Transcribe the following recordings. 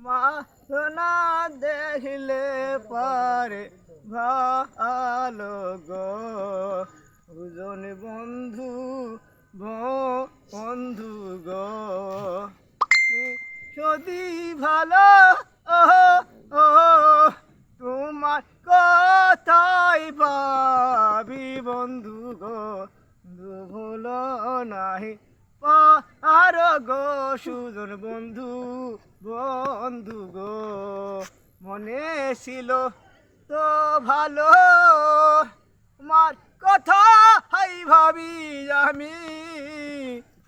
মা না দেখলে পারে ভালো গো দুজন বন্ধু বন্ধু গো যদি ভালো ও তোমার কথাই ভাবি বন্ধু গো ভুলো নাহি আর গো সুজন বন্ধু বন্ধু গো মনে ছিল তো ভালো তোমার কথা হাই ভাবি আমি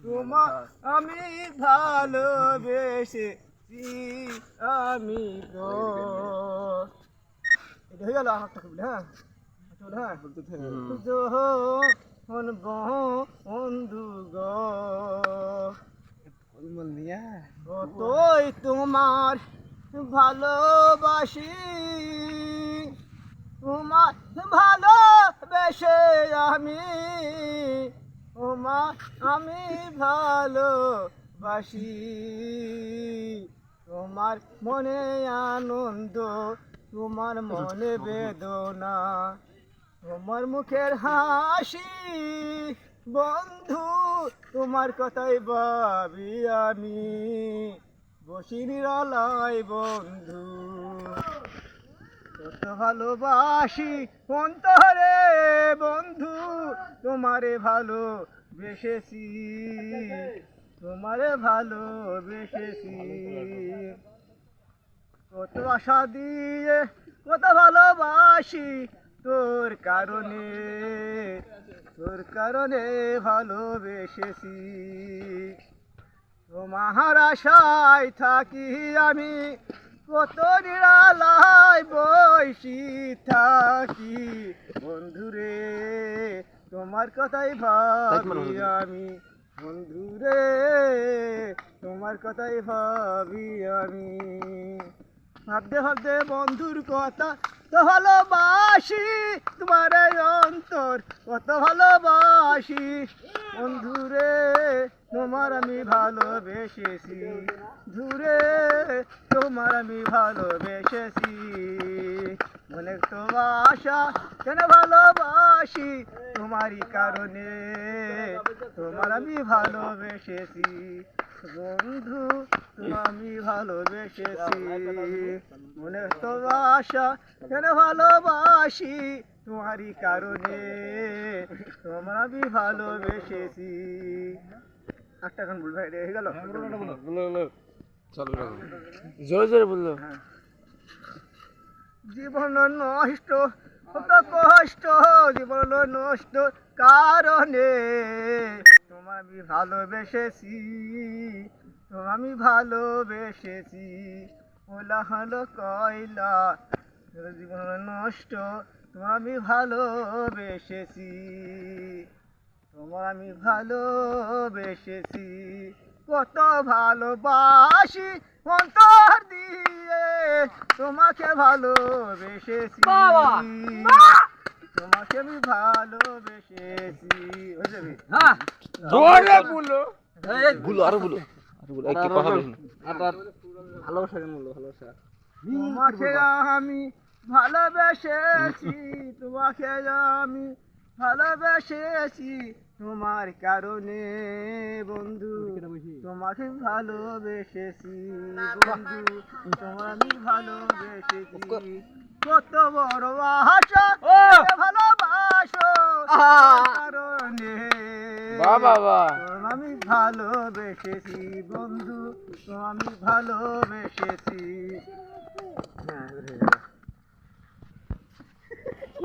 তোমার আমি ভালোবেসেছি আমি গো এটা হয়ে গেল আমারটা বলে হ্যাঁ হ্যাঁ বলতে বন্ধু গো কতই তোমার ভালোবাসি তোমার ভালোবেসে আমি ভালোবাসি তোমার মনে আনন্দ তোমার মনে বেদনা তোমার মুখের হাসি বন্ধু তোমার কথাই ভাবি আমি বসি নিরালায় বন্ধু কত ভালোবাসি অন্তরে বন্ধু তোমারে ভালোবেসেছি কত আশা দিয়ে কত ভালোবাসি তোর কারণে ভালোবেসেছি তোমার আশায় থাকি আমি কত নিরালায় বসি থাকি বন্ধুরে তোমার কথাই ভাবি আমি বন্ধুরে তোমার কথাই ভাবি আমি ভাবতে বন্ধুর কথা তো ভালোবাসি তোমার অন্তর কত ভালোবাসি বন্ধুরে তোমার আমি ভালোবেসেছি দূরে তোমার আমি ভালোবেসেছি মনে তো আশা কেন ভালোবাসি তোমারই কারণে তোমার আমি ভালোবেসেছি বন্ধু তোমার আমি ভালোবেসেছি মনে তো আশা কেন ভালোবাসি তোমারই কারণে তোমার আমি ভালোবেসেছি একটা গান বলবো হয়ে গেল জোরে জোরে বললো জীবন নষ্ট কত কষ্ট জীবন নষ্ট কারণে তোমার আমি ভালোবেসেছি ওলা হলো কয়লা জীবন নষ্ট তোমার আমি ভালোবেসেছি কত ভালোবাসি অন্তর দিয়ে তোমাকে ভালোবেসেছি তোমাকে আমি ভালোবেসেছি তোমাকে আমি ভালোবেসেছি তোমার কারণে বন্ধু তোমাকে ভালোবেসেছি বন্ধু তোমার আমি ভালোবেসেছি কত বড় আশা ভালোবাসো কারণে আমি ভালোবেসেছি বন্ধু আমি ভালোবেসেছি